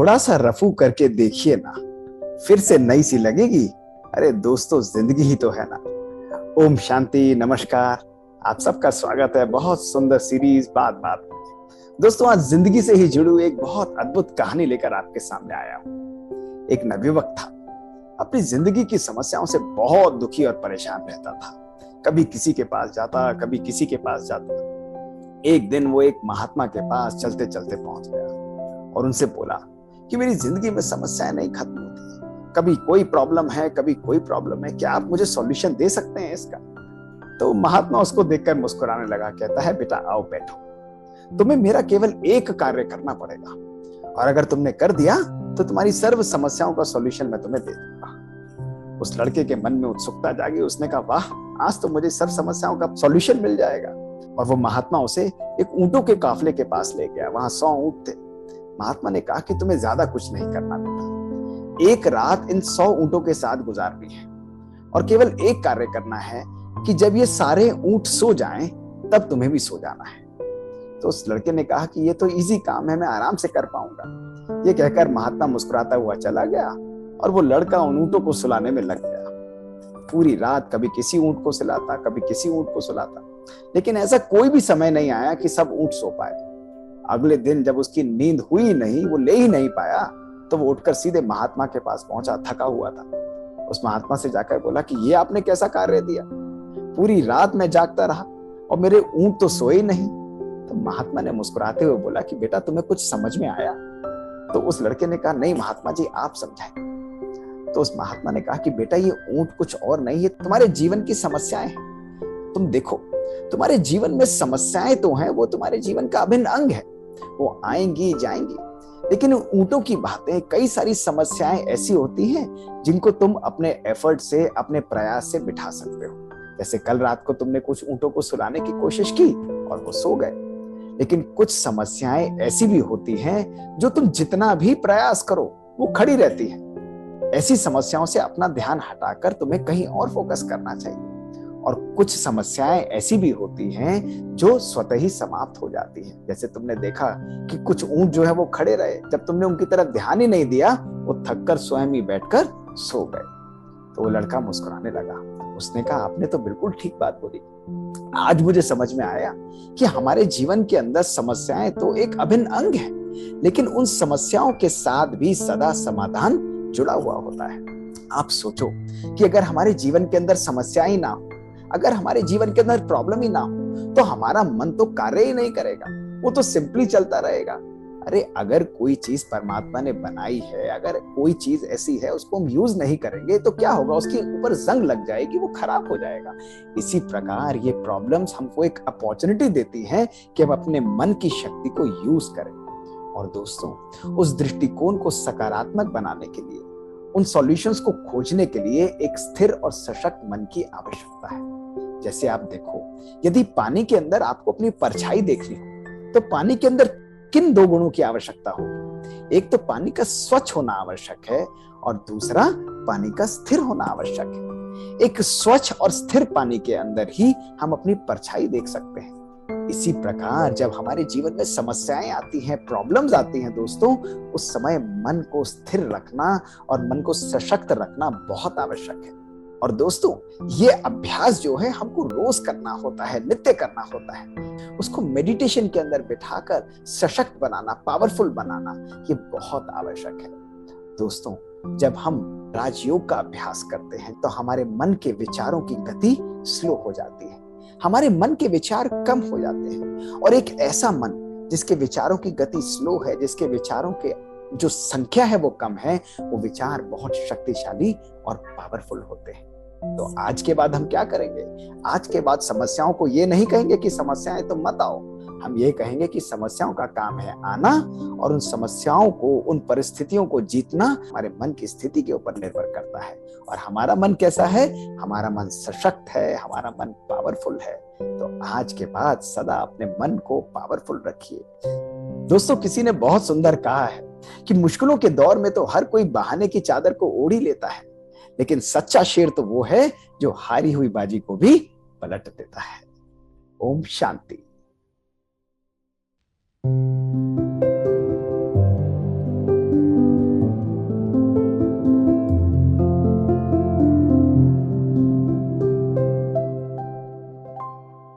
थोड़ा सा रफू करके देखिए ना, फिर से नई सी लगेगी। अरे दोस्तों, जिंदगी ही तो है ना। ओम शांति, नमस्कार। आप सबका स्वागत है बहुत सुंदर सीरीज बात बात में। दोस्तों, आज जिंदगी से ही जुड़ी हुई एक बहुत अद्भुत कहानी लेकर आपके सामने आया हूं। एक नवयुवक था, अपनी जिंदगी की समस्याओं से बहुत दुखी और परेशान रहता था। कभी किसी के पास जाता, कभी किसी के पास जाता। एक दिन वो एक महात्मा के पास चलते चलते पहुंच गया और उनसे बोला कि मेरी जिंदगी में समस्याएं नहीं खत्म होती, कभी कोई प्रॉब्लम है, कभी कोई प्रॉब्लम है, क्या आप मुझे सॉल्यूशन दे सकते हैं इसका? तो महात्मा उसको देखकर मुस्कुराने लगा, कहता है, बेटा आओ बैठो, तुम्हें मेरा केवल एक कार्य करना पड़ेगा और अगर तुमने कर दिया तो तुम्हारी सर्व समस्याओं का सॉल्यूशन मैं तुम्हें दे दूंगा। उस लड़के के मन में उत्सुकता जागी। उसने कहा, वाह, आज तो मुझे सर्व समस्याओं का सॉल्यूशन मिल जाएगा। और वो महात्मा उसे एक ऊंटों के काफले के पास ले गया। वहां 100 ऊंट थे। महात्मा ने कहा कि तुम्हें ज्यादा कुछ नहीं करना बेटा, एक रात इन 100 ऊंटों के साथ गुजारनी है और केवल एक कार्य करना है कि जब ये सारे ऊंट सो जाएं तब तुम्हें भी सो जाना है। तो उस लड़के ने कहा कि ये तो इजी काम है, मैं आराम से कर पाऊंगा। ये कहकर महात्मा मुस्कुराता हुआ चला गया और वो लड़का उन ऊंटों को सुलाने में लग गया। पूरी रात कभी किसी ऊंट को सुलाता, कभी किसी ऊंट को सुलाता, लेकिन ऐसा कोई भी समय नहीं आया कि सब ऊंट सो पाए। अगले दिन जब उसकी नींद हुई नहीं, वो ले ही नहीं पाया, तो वो उठकर सीधे महात्मा के पास पहुंचा। थका हुआ था। उस महात्मा से जाकर बोला कि ये आपने कैसा कार्य दिया? पूरी रात मैं जागता रहा और मेरे ऊंट तो सोए नहीं। तो महात्मा ने मुस्कुराते हुए बोला कि बेटा, तुम्हें कुछ समझ में आया? तो उस लड़के ने कहा, नहीं महात्मा जी, आप समझाएं। तो उस महात्मा ने कहा कि बेटा, ये ऊंट कुछ और नहीं है, तुम्हारे जीवन की समस्याएं हैं। तुम देखो, तुम्हारे जीवन में समस्याएं तो हैं, वो तुम्हारे जीवन का अभिन्न अंग है, वो आएंगी जाएंगी। लेकिन ऊंटों की बातें, कई सारी समस्याएं ऐसी होती हैं जिनको तुम अपने एफर्ट से, अपने प्रयास से बिठा सकते हो। जैसे कल रात को तुमने कुछ ऊंटों को सुलाने की कोशिश की और वो सो गए। लेकिन कुछ समस्याएं ऐसी भी होती हैं जो तुम जितना भी प्रयास करो वो खड़ी रहती है। ऐसी समस्याओं से अपना ध्यान हटाकर तुम्हें कहीं और फोकस करना चाहिए। और कुछ समस्याएं ऐसी भी होती हैं जो स्वतः ही समाप्त हो जाती हैं। जैसे तुमने देखा कि कुछ ऊंट जो है वो खड़े रहे, जब तुमने उनकी तरफ ध्यान ही नहीं दिया, वो थककर स्वयं ही बैठकर सो गए। तो वो लड़का मुस्कुराने लगा। उसने कहा, आपने तो बिल्कुल ठीक बात बोली। आज मुझे समझ में आया कि हमारे जीवन के अंदर समस्याएं तो एक अभिन्न अंग है, लेकिन उन समस्याओं के साथ भी सदा समाधान जुड़ा हुआ होता है। आप सोचो कि अगर हमारे जीवन के अंदर समस्या ही ना हो, अगर हमारे जीवन के अंदर प्रॉब्लम ही ना हो, तो हमारा मन तो कार्य ही नहीं करेगा, वो तो सिंपली चलता रहेगा। अरे अगर कोई चीज परमात्मा ने बनाई है, अगर कोई चीज ऐसी है, उसको हम यूज नहीं करेंगे तो क्या होगा? उसके ऊपर जंग लग जाएगी, वो खराब हो जाएगा। इसी प्रकार ये प्रॉब्लम्स हमको एक अपॉर्चुनिटी देती हैं कि हम अपने मन की शक्ति को यूज करें। और दोस्तों, उस दृष्टिकोण को सकारात्मक बनाने के लिए, उन सॉल्यूशंस को खोजने के लिए एक स्थिर और सशक्त मन की आवश्यकता है। जैसे आप देखो, यदि पानी के अंदर आपको अपनी परछाई देखनी हो, तो पानी के अंदर किन 2 गुणों की आवश्यकता होगी? एक तो पानी का स्वच्छ होना आवश्यक है और दूसरा पानी का स्थिर होना आवश्यक है। एक स्वच्छ और स्थिर पानी के अंदर ही हम अपनी परछाई देख सकते हैं। इसी प्रकार जब हमारे जीवन में समस्याएं आती हैं, प्रॉब्लम्स आती हैं दोस्तों, उस समय मन को स्थिर रखना और मन को सशक्त रखना बहुत आवश्यक है। और दोस्तों, ये अभ्यास जो है हमको रोज करना होता है, नित्य करना होता है। उसको मेडिटेशन के अंदर बिठाकर सशक्त बनाना, पावरफुल बनाना, ये बहुत आवश्यक है। दोस्तों, जब हम राजयोग का अभ्यास करते हैं तो हमारे मन के विचारों की गति स्लो हो जाती है, हमारे मन के विचार कम हो जाते हैं। और एक ऐसा मन जिसके विचारों की गति स्लो है, जिसके विचारों के जो संख्या है वो कम है, वो विचार बहुत शक्तिशाली और पावरफुल होते हैं। तो आज के बाद हम क्या करेंगे? आज के बाद समस्याओं को ये नहीं कहेंगे कि समस्याएं तो मत आओ, हम ये कहेंगे कि समस्याओं का काम है आना, और उन समस्याओं को, उन परिस्थितियों को जीतना हमारे मन की स्थिति के ऊपर निर्भर करता है। और हमारा मन कैसा है? हमारा मन सशक्त है, हमारा मन पावरफुल है। तो आज के बाद सदा अपने मन को पावरफुल रखिए। दोस्तों, किसी ने बहुत सुंदर कहा है कि मुश्किलों के दौर में तो हर कोई बहाने की चादर को ओढ़ ही लेता है, लेकिन सच्चा शेर तो वो है जो हारी हुई बाजी को भी पलट देता है। ओम शांति।